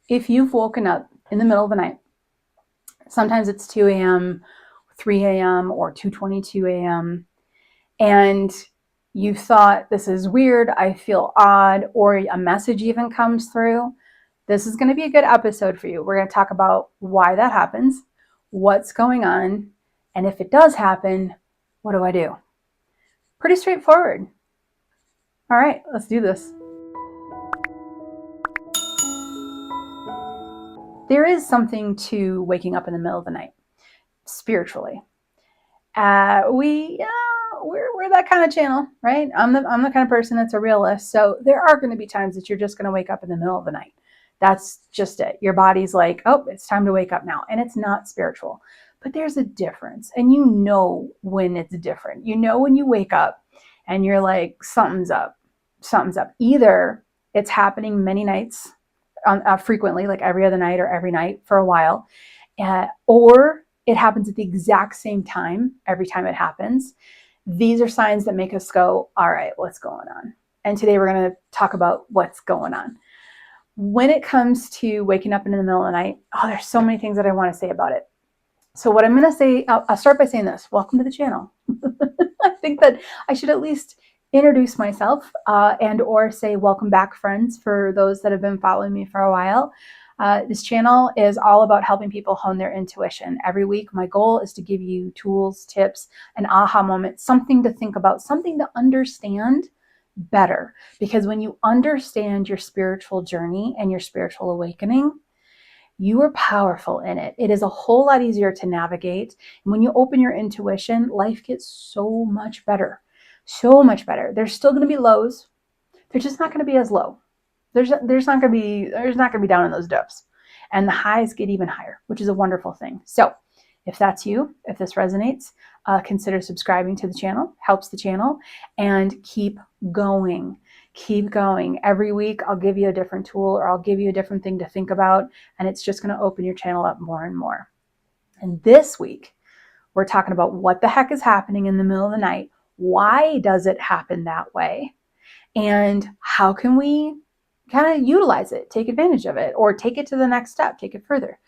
If you've woken up in the middle of the night, sometimes it's 2 a.m., 3 a.m., or 2:22 a.m., and you thought, this is weird, I feel odd, or a message even comes through, this is going to be a good episode for you. We're going to talk about why that happens, what's going on, and if it does happen, what do I do? Pretty straightforward. All right, let's do this. There is something to waking up in the middle of the night, spiritually. We're that kind of channel, right? I'm the kind of person that's a realist. So there are going to be times that you're just going to wake up in the middle of the night. That's just it. Your body's like, oh, it's time to wake up now. And it's not spiritual. But there's a difference. And you know when it's different. You know when you wake up and you're like, something's up. Something's up. Either it's happening many nights, frequently, like every other night or every night for a while, or it happens at the exact same time every time it happens. These are signs that make us go, all right, what's going on? And today we're going to talk about what's going on. When it comes to waking up in the middle of the night, there's so many things that I want to say about it. So what I'm going to say, I'll start by saying this. Welcome to the channel. I think that I should at least introduce myself and or say welcome back, friends, for those that have been following me for a while. This channel is all about helping people hone their intuition. Every week, my goal is to give you tools, tips, an aha moment, something to think about, something to understand better. Because when you understand your spiritual journey and your spiritual awakening, you are powerful in it. It is a whole lot easier to navigate. And when you open your intuition, life gets so much better. So much better. There's still going to be lows. They're just not going to be as low. There's not going to be down in those dips. And the highs get even higher, which is a wonderful thing. So if that's you, if this resonates, consider subscribing to the channel, helps the channel, and keep going. Keep going. Every week, I'll give you a different tool or I'll give you a different thing to think about, and it's just going to open your channel up more and more. And this week, we're talking about what the heck is happening in the middle of the night. Why does it happen that way? And how can we kind of utilize it, take advantage of it, or take it to the next step, take it further?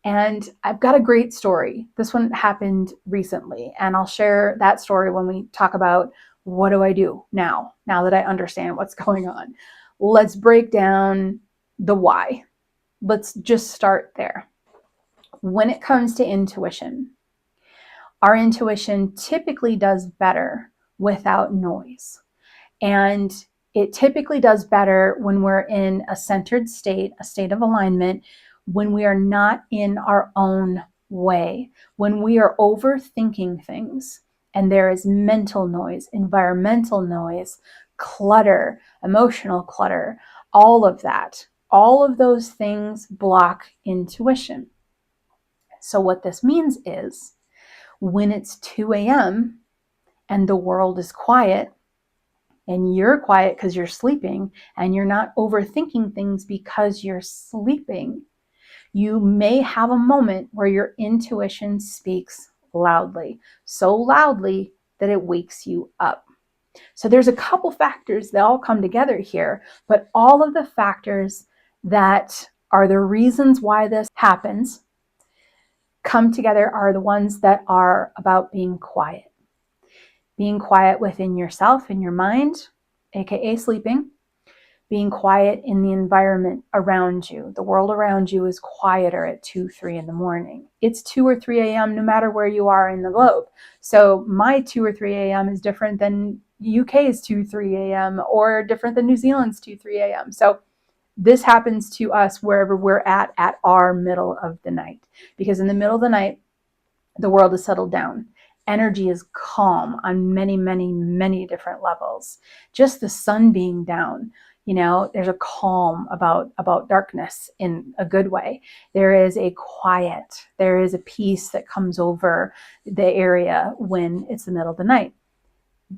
And I've got a great story. This one happened recently, and I'll share that story when we talk about what do I do now that I understand what's going on. Let's break down the why. Let's just start there. When it comes to intuition, our intuition typically does better without noise. And it typically does better when we're in a centered state, a state of alignment, when we are not in our own way, when we are overthinking things and there is mental noise, environmental noise, clutter, emotional clutter, all of that. All of those things block intuition. So what this means is when it's 2 a.m. and the world is quiet, and you're quiet because you're sleeping and you're not overthinking things because you're sleeping, you may have a moment where your intuition speaks loudly, so loudly that it wakes you up. So there's a couple factors that all come together here, but all of the factors that are the reasons why this happens come together are the ones that are about being quiet. Being quiet within yourself, in your mind, aka sleeping, being quiet in the environment around you. The world around you is quieter at 2, 3 in the morning. It's 2 or 3 a.m. no matter where you are in the globe. So my 2 or 3 a.m. is different than UK's 2, 3 a.m. or different than New Zealand's 2, 3 a.m. So this happens to us wherever we're at our middle of the night. Because in the middle of the night, the world is settled down. Energy is calm on many, many, many different levels. Just the sun being down, there's a calm about darkness in a good way. There is a quiet, there is a peace that comes over the area when it's the middle of the night.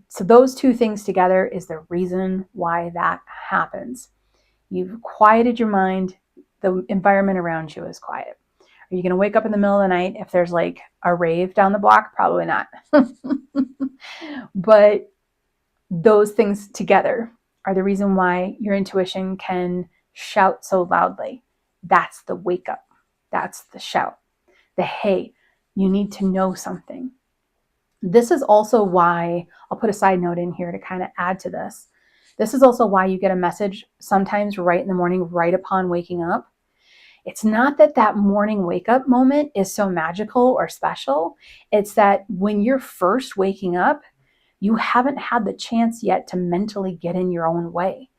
So those two things together is the reason why that happens. You've quieted your mind, the environment around you is quiet. Are you going to wake up in the middle of the night if there's like a rave down the block? Probably not. But those things together are the reason why your intuition can shout so loudly. That's the wake up. That's the shout. The hey, you need to know something. This is also why, I'll put a side note in here to kind of add to this. This is also why you get a message sometimes right in the morning, right upon waking up. It's not that that morning wake up moment is so magical or special. It's that when you're first waking up, you haven't had the chance yet to mentally get in your own way.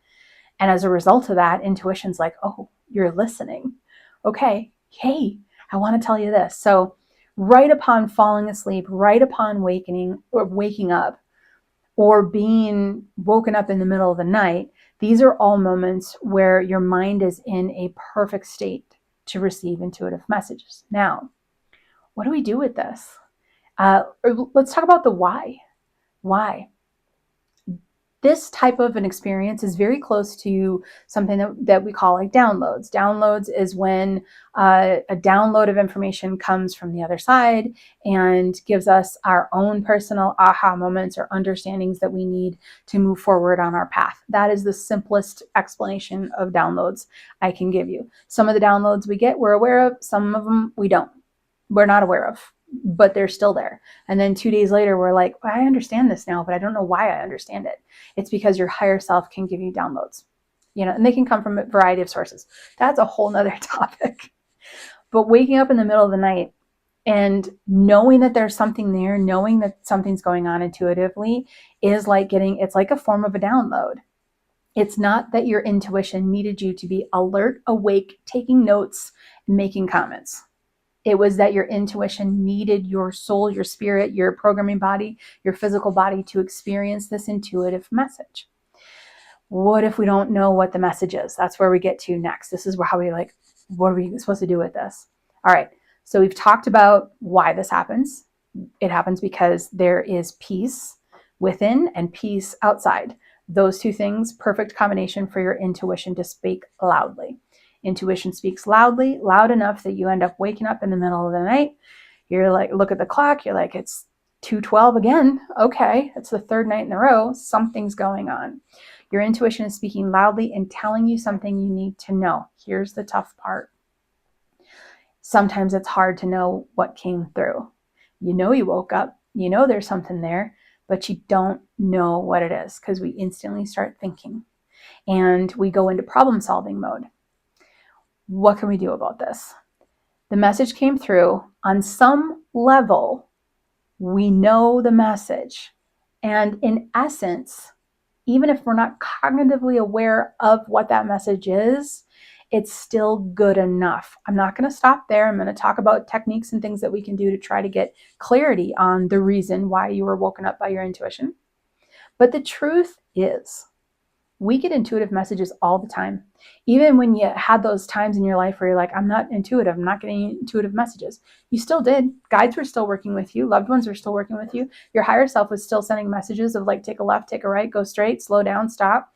And as a result of that, intuition's like, oh, you're listening. Okay, hey, I want to tell you this. So right upon falling asleep, right upon waking up, or being woken up in the middle of the night, these are all moments where your mind is in a perfect state to receive intuitive messages. Now, what do we do with this? Let's talk about the why. Why? This type of an experience is very close to something that we call like downloads. Downloads is when a download of information comes from the other side and gives us our own personal aha moments or understandings that we need to move forward on our path. That is the simplest explanation of downloads I can give you. Some of the downloads we get, we're aware of. Some of them we don't. We're not aware of, but they're still there. And then 2 days later, we're like, well, I understand this now, but I don't know why I understand it. It's because your higher self can give you downloads, and they can come from a variety of sources. That's a whole nother topic. But waking up in the middle of the night and knowing that there's something there, knowing that something's going on intuitively is like it's like a form of a download. It's not that your intuition needed you to be alert, awake, taking notes, and making comments. It was that your intuition needed your soul, your spirit, your programming body, your physical body to experience this intuitive message. What if we don't know what the message is? That's where we get to next. This is how we what are we supposed to do with this? All right. So we've talked about why this happens. It happens because there is peace within and peace outside. Those two things, perfect combination for your intuition to speak loudly. Intuition speaks loudly, loud enough that you end up waking up in the middle of the night. You're like, look at the clock. You're like, it's 2:12 again. Okay, it's the third night in a row. Something's going on. Your intuition is speaking loudly and telling you something you need to know. Here's the tough part. Sometimes it's hard to know what came through. You woke up. There's something there, but you don't know what it is because we instantly start thinking and we go into problem-solving mode. What can we do about this? The message came through. On some level, we know the message. And in essence, even if we're not cognitively aware of what that message is, it's still good enough. I'm not going to stop there. I'm going to talk about techniques and things that we can do to try to get clarity on the reason why you were woken up by your intuition. But the truth is, we get intuitive messages all the time. Even when you had those times in your life where you're like, I'm not intuitive, I'm not getting intuitive messages. You still did. Guides were still working with you. Loved ones were still working with you. Your higher self was still sending messages of like, take a left, take a right, go straight, slow down, stop.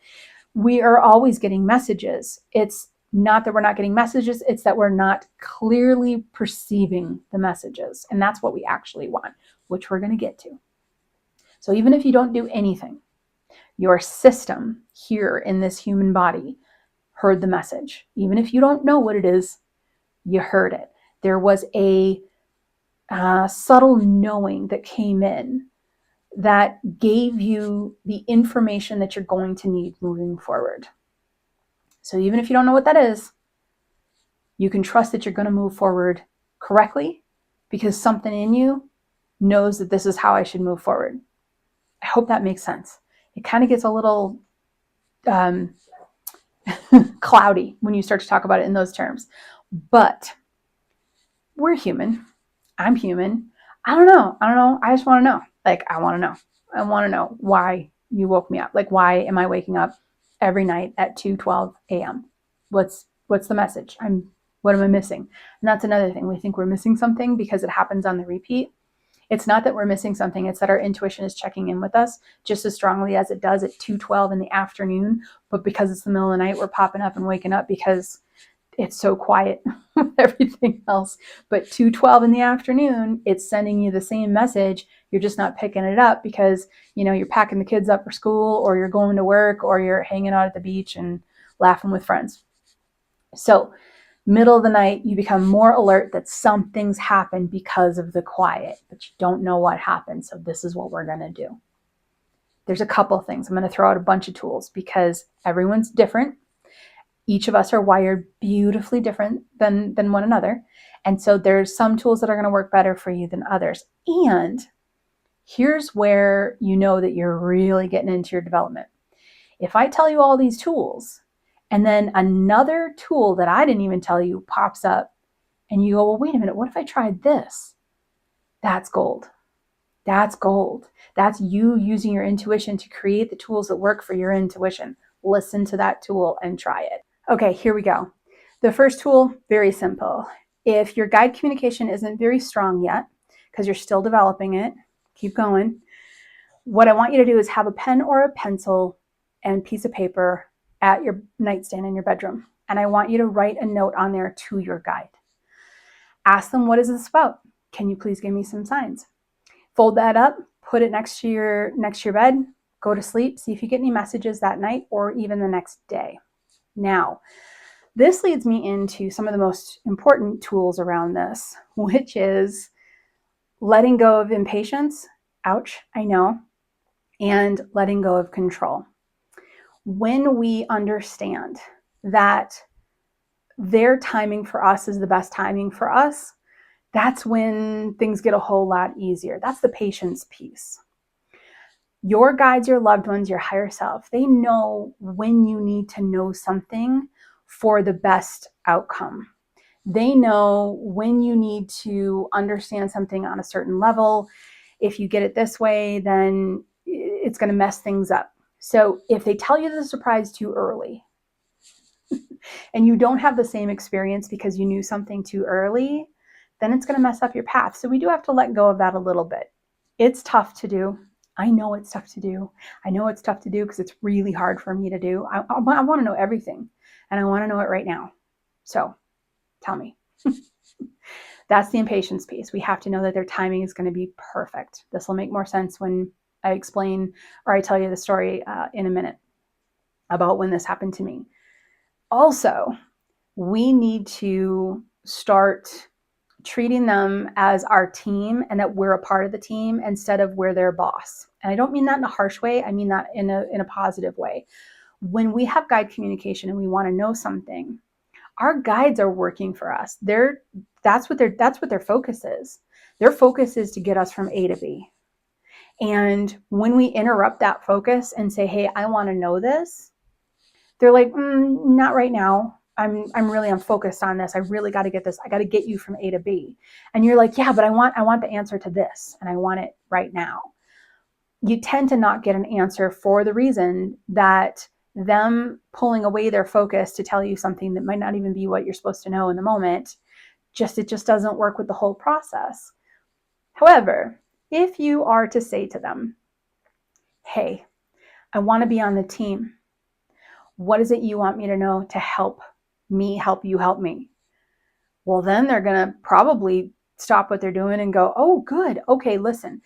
We are always getting messages. It's not that we're not getting messages. It's that we're not clearly perceiving the messages. And that's what we actually want, which we're going to get to. So even if you don't do anything, your system here in this human body heard the message. Even if you don't know what it is, you heard it. There was a subtle knowing that came in that gave you the information that you're going to need moving forward. So even if you don't know what that is, you can trust that you're going to move forward correctly because something in you knows that this is how I should move forward. I hope that makes sense. It kind of gets a little cloudy when you start to talk about it in those terms. But we're human. I'm human. I don't know. I just want to know. I want to know. I want to know why you woke me up. Why am I waking up every night at 2:12 a.m.? What's the message? What am I missing? And that's another thing. We think we're missing something because it happens on the repeat. It's not that we're missing something. It's that our intuition is checking in with us just as strongly as it does at 2:12 in the afternoon. But because it's the middle of the night, we're popping up and waking up because it's so quiet with everything else. But 2:12 in the afternoon, it's sending you the same message. You're just not picking it up because, you're packing the kids up for school, or you're going to work, or you're hanging out at the beach and laughing with friends. So Middle of the night, you become more alert that something's happened because of the quiet, but you don't know what happened. So this is what we're going to do. There's a couple things. I'm going to throw out a bunch of tools because everyone's different. Each of us are wired beautifully different than one another. And so there's some tools that are going to work better for you than others. And here's where you know that you're really getting into your development. If I tell you all these tools, and then another tool that I didn't even tell you pops up, and you go, well, wait a minute, what if I tried this? That's gold. That's gold. That's you using your intuition to create the tools that work for your intuition. Listen to that tool and try it. Okay, here we go. The first tool, very simple. If your guide communication isn't very strong yet, because you're still developing it, keep going. What I want you to do is have a pen or a pencil and piece of paper at your nightstand in your bedroom. And I want you to write a note on there to your guide. Ask them, what is this about? Can you please give me some signs? Fold that up, put it next to your bed, go to sleep, see if you get any messages that night or even the next day. Now, this leads me into some of the most important tools around this, which is letting go of impatience. Ouch, I know. And letting go of control. When we understand that their timing for us is the best timing for us, that's when things get a whole lot easier. That's the patience piece. Your guides, your loved ones, your higher self, they know when you need to know something for the best outcome. They know when you need to understand something on a certain level. If you get it this way, then it's going to mess things up. So if they tell you the surprise too early and you don't have the same experience because you knew something too early, then it's going to mess up your path. So we do have to let go of that a little bit. It's tough to do. I know it's tough to do. I know it's tough to do because it's really hard for me to do. I want to know everything and I want to know it right now. So tell me. That's the impatience piece. We have to know that their timing is going to be perfect. This will make more sense when I explain or I tell you the story in a minute about when this happened to me. Also, we need to start treating them as our team and that we're a part of the team instead of we're their boss. And I don't mean that in a harsh way. I mean that in a positive way. When we have guide communication and we want to know something, our guides are working for us. That's what their focus is. Their focus is to get us from A to B. And when we interrupt that focus and say, hey, I want to know this, they're like, not right now. I'm focused on this. I really got to get this. I got to get you from A to B. And you're like, yeah, but I want the answer to this and I want it right now. You tend to not get an answer for the reason that them pulling away their focus to tell you something that might not even be what you're supposed to know in the moment, it just doesn't work with the whole process. However, if you are to say to them, hey, I want to be on the team. What is it you want me to know to help me help you help me? Well, then they're going to probably stop what they're doing and go, oh, good. Okay, listen,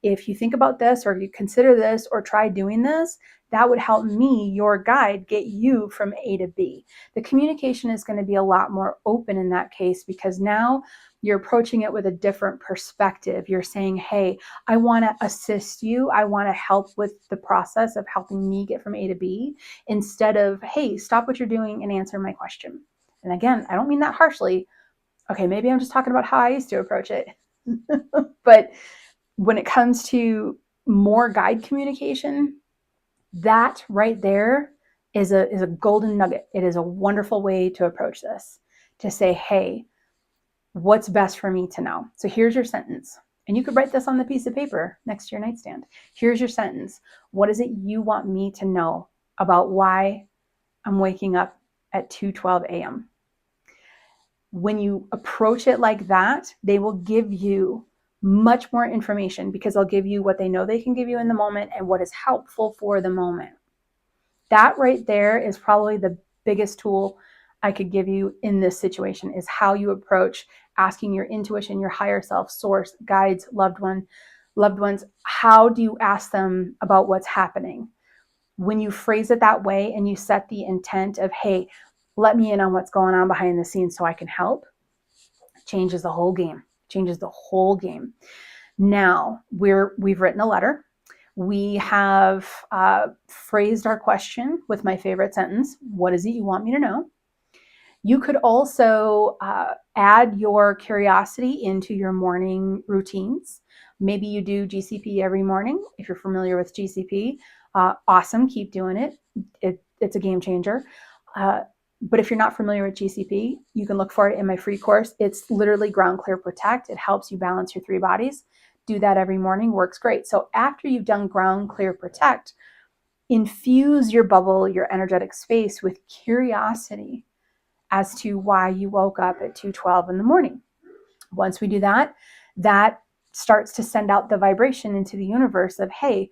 if you think about this or if you consider this or try doing this, that would help me, your guide, get you from A to B. The communication is going to be a lot more open in that case because now you're approaching it with a different perspective. You're saying, hey, I want to assist you. I want to help with the process of helping me get from A to B instead of, hey, stop what you're doing and answer my question. And again, I don't mean that harshly. Okay, maybe I'm just talking about how I used to approach it. But when it comes to more guide communication, that right there is a golden nugget. It is a wonderful way to approach this, to say, hey, what's best for me to know? So here's your sentence. And you could write this on the piece of paper next to your nightstand. Here's your sentence. What is it you want me to know about why I'm waking up at 2:12 a.m.? When you approach it like that, they will give you much more information because they'll give you what they know they can give you in the moment and what is helpful for the moment. That right there is probably the biggest tool I could give you in this situation, is how you approach asking your intuition, your higher self, source, guides, loved ones. How do you ask them about what's happening? When you phrase it that way and you set the intent of, hey, let me in on what's going on behind the scenes so I can help, changes the whole game. Changes the whole game. Now we've written a letter. We have phrased our question with my favorite sentence. What is it you want me to know? You could also add your curiosity into your morning routines. Maybe you do GCP every morning. If you're familiar with GCP, awesome, keep doing it. It's a game changer. But if you're not familiar with GCP, you can look for it in my free course. It's literally Ground Clear Protect. It helps you balance your 3 bodies. Do that every morning, works great. So after you've done Ground Clear Protect, infuse your bubble, your energetic space with curiosity as to why you woke up at 2:12 in the morning. Once we do that, that starts to send out the vibration into the universe of, hey,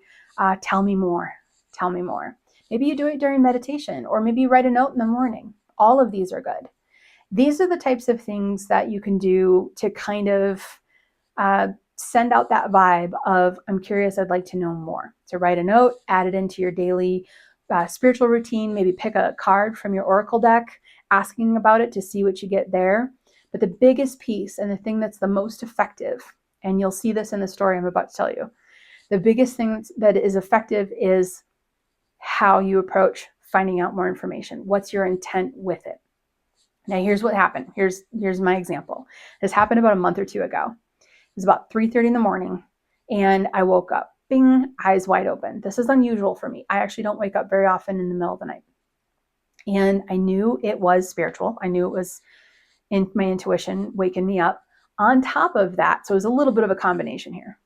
tell me more, tell me more. Maybe you do it during meditation, or maybe you write a note in the morning. All of these are good. These are the types of things that you can do to kind of send out that vibe of, I'm curious, I'd like to know more. So write a note, add it into your daily spiritual routine, maybe pick a card from your Oracle deck, asking about it to see what you get there. But the biggest piece, and the thing that's the most effective, and you'll see this in the story I'm about to tell you, the biggest thing that is effective is how you approach finding out more information. What's your intent with it? Now, here's what happened. Here's my example. This happened about a month or 2 ago. It was about 3:30 in the morning, and I woke up, bing, eyes wide open. This is unusual for me. I actually don't wake up very often in the middle of the night. And I knew it was spiritual. I knew it was in my intuition waking me up. On top of that, so it was a little bit of a combination here,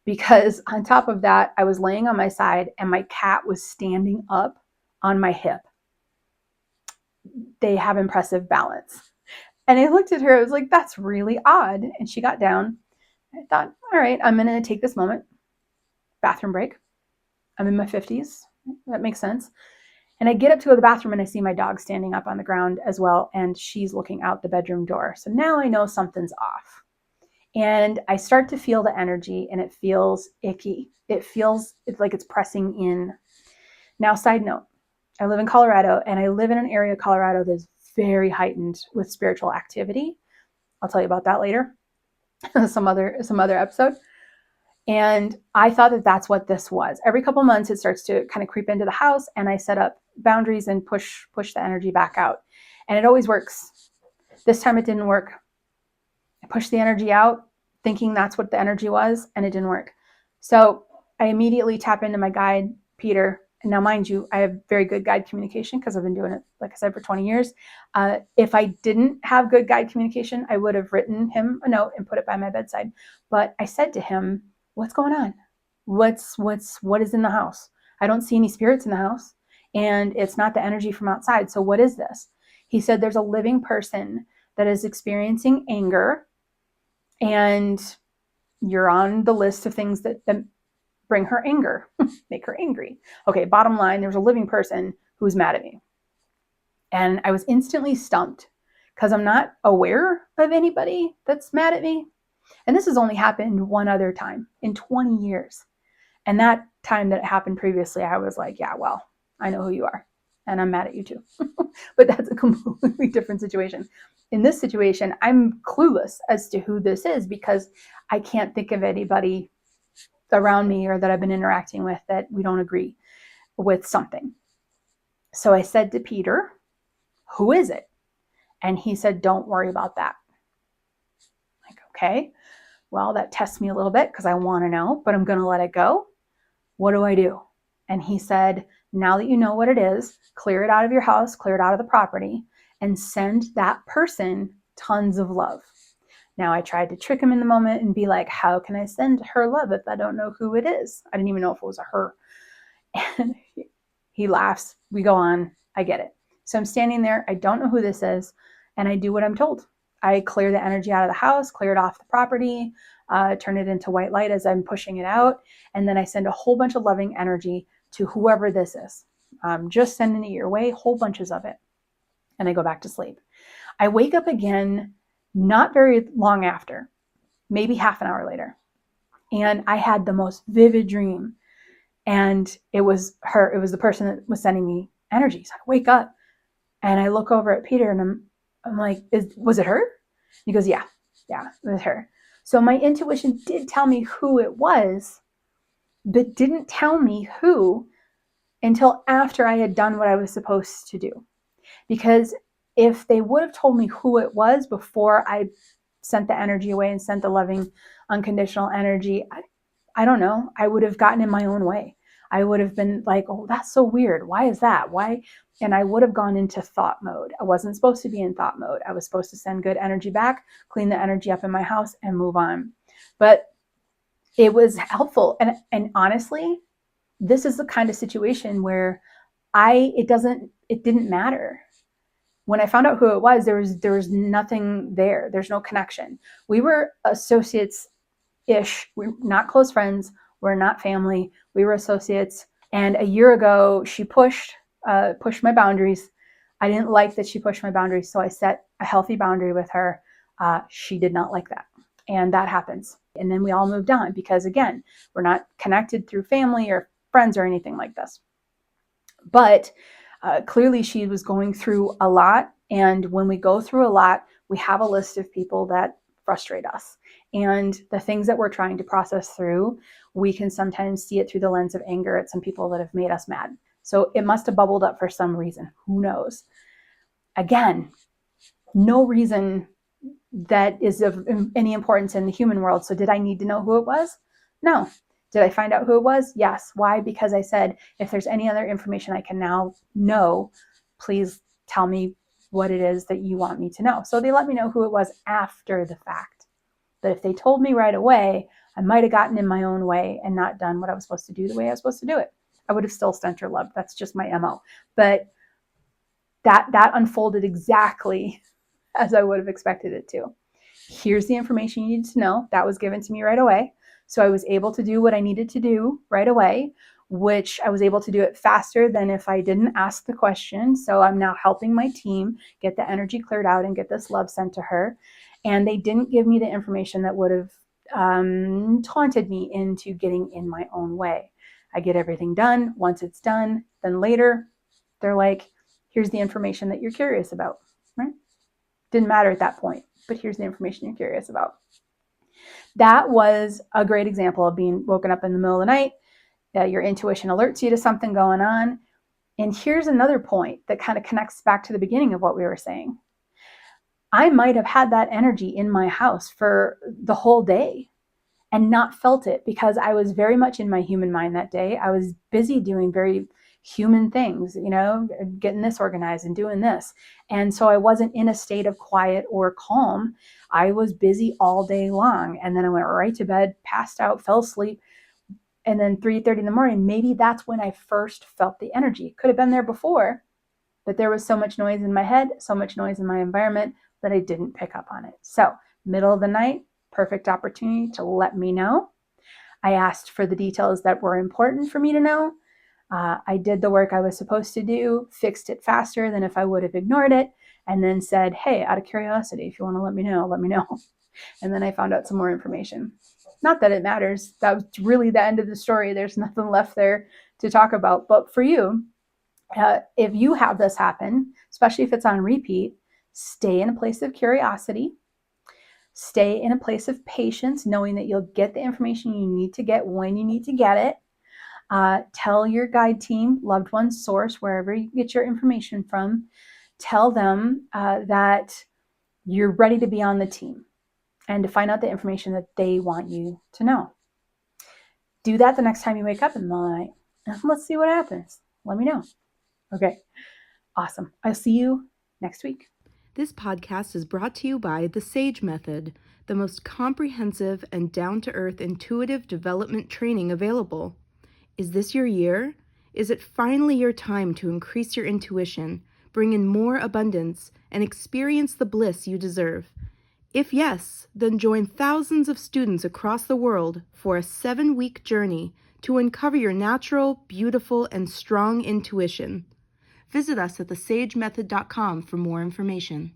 because on top of that, I was laying on my side and my cat was standing up on my hip. They have impressive balance. And I looked at her, I was like, that's really odd. And she got down. I thought, all right, I'm going to take this moment. Bathroom break. I'm in my 50s. That makes sense. And I get up to go to the bathroom and I see my dog standing up on the ground as well. And she's looking out the bedroom door. So now I know something's off. And I start to feel the energy and it feels icky. It feels like it's pressing in. Now, side note, I live in Colorado and I live in an area of Colorado that's very heightened with spiritual activity. I'll tell you about that later. some other episode. And I thought that that's what this was. Every couple months, it starts to kind of creep into the house, and I set up boundaries and push the energy back out. And it always works. This time it didn't work. I pushed the energy out, thinking that's what the energy was, and it didn't work. So I immediately tap into my guide, Peter. And now, mind you, I have very good guide communication because I've been doing it, like I said, for 20 years. If I didn't have good guide communication, I would have written him a note and put it by my bedside. But I said to him, what's going on? What is in the house? I don't see any spirits in the house, and it's not the energy from outside. So what is this? He said, there's a living person that is experiencing anger, and you're on the list of things that bring her anger, make her angry. Okay, bottom line, there's a living person who's mad at me. And I was instantly stumped because I'm not aware of anybody that's mad at me. And this has only happened one other time in 20 years. And that time that it happened previously, I was like, yeah, well, I know who you are. And I'm mad at you too. But that's a completely different situation. In this situation, I'm clueless as to who this is because I can't think of anybody around me or that I've been interacting with that we don't agree with something. So I said to Peter, who is it? And he said, don't worry about that. I'm like, okay, well, that tests me a little bit because I want to know, but I'm going to let it go. What do I do? And he said, now that you know what it is, clear it out of your house, clear it out of the property, and send that person tons of love. Now, I tried to trick him in the moment and be like, how can I send her love if I don't know who it is? I didn't even know if it was a her. And he laughs. We go on. I get it. So I'm standing there. I don't know who this is. And I do what I'm told. I clear the energy out of the house, clear it off the property, turn it into white light as I'm pushing it out. And then I send a whole bunch of loving energy to whoever this is. Just sending it your way, whole bunches of it. And I go back to sleep. I wake up again not very long after, maybe half an hour later. And I had the most vivid dream. And it was her, it was the person that was sending me energy. So I wake up And I look over at Peter and I'm like, was it her? He goes, yeah, it was her. So my intuition did tell me who it was, but didn't tell me who until after I had done what I was supposed to do. Because if they would have told me who it was before I sent the energy away and sent the loving, unconditional energy, I don't know, I would have gotten in my own way. I would have been like, oh, that's so weird. Why is that? Why? And I would have gone into thought mode. I wasn't supposed to be in thought mode. I was supposed to send good energy back, clean the energy up in my house, and move on. But it was helpful. And honestly, this is the kind of situation where it didn't matter. When I found out who it was, there was nothing there. There's no connection. We were associates-ish. We're not close friends. We're not family. We were associates. And a year ago, she pushed my boundaries. I didn't like that she pushed my boundaries, so I set a healthy boundary with her. She did not like that. And that happens. And then we all moved on because, again, we're not connected through family or friends or anything like this. But clearly she was going through a lot. And when we go through a lot, we have a list of people that frustrate us. And the things that we're trying to process through, we can sometimes see it through the lens of anger at some people that have made us mad. So it must have bubbled up for some reason. Who knows? Again, no reason that is of any importance in the human world. So did I need to know who it was? No. Did I find out who it was? Yes. Why? Because I said, if there's any other information I can now know, please tell me what it is that you want me to know. So they let me know who it was after the fact. But if they told me right away, I might have gotten in my own way and not done what I was supposed to do the way I was supposed to do it. I would have still sent her love. That's just my MO. But that unfolded exactly as I would have expected it to. Here's the information you need to know. That was given to me right away. So I was able to do what I needed to do right away, which I was able to do it faster than if I didn't ask the question. So I'm now helping my team get the energy cleared out and get this love sent to her. And they didn't give me the information that would have taunted me into getting in my own way. I get everything done. Once it's done, then later they're like, here's the information that you're curious about, right? Didn't matter at that point, but here's the information you're curious about. That was a great example of being woken up in the middle of the night. Your intuition alerts you to something going on. And here's another point that kind of connects back to the beginning of what we were saying. I might have had that energy in my house for the whole day and not felt it because I was very much in my human mind that day. I was busy doing very human things, getting this organized and doing this. And so I wasn't in a state of quiet or calm. I was busy all day long. And then I went right to bed, passed out, fell asleep. And then 3:30 in the morning, maybe that's when I first felt the energy. Could have been there before, but there was so much noise in my head, so much noise in my environment that I didn't pick up on it. So middle of the night, perfect opportunity to let me know. I asked for the details that were important for me to know. I did the work I was supposed to do, fixed it faster than if I would have ignored it, and then said, hey, out of curiosity, if you want to let me know, let me know. And then I found out some more information. Not that it matters. That was really the end of the story. There's nothing left there to talk about. But for you, if you have this happen, especially if it's on repeat, stay in a place of curiosity. Stay in a place of patience, knowing that you'll get the information you need to get when you need to get it. Tell your guide team, loved ones, source, wherever you get your information from, tell them that you're ready to be on the team and to find out the information that they want you to know. Do that the next time you wake up in the middle of the night. And let's see what happens. Let me know. Okay, awesome. I'll see you next week. This podcast is brought to you by The Sage Method, the most comprehensive and down-to-earth intuitive development training available. Is this your year? Is it finally your time to increase your intuition, bring in more abundance, and experience the bliss you deserve? If yes, then join thousands of students across the world for a 7-week journey to uncover your natural, beautiful, and strong intuition. Visit us at thesagemethod.com for more information.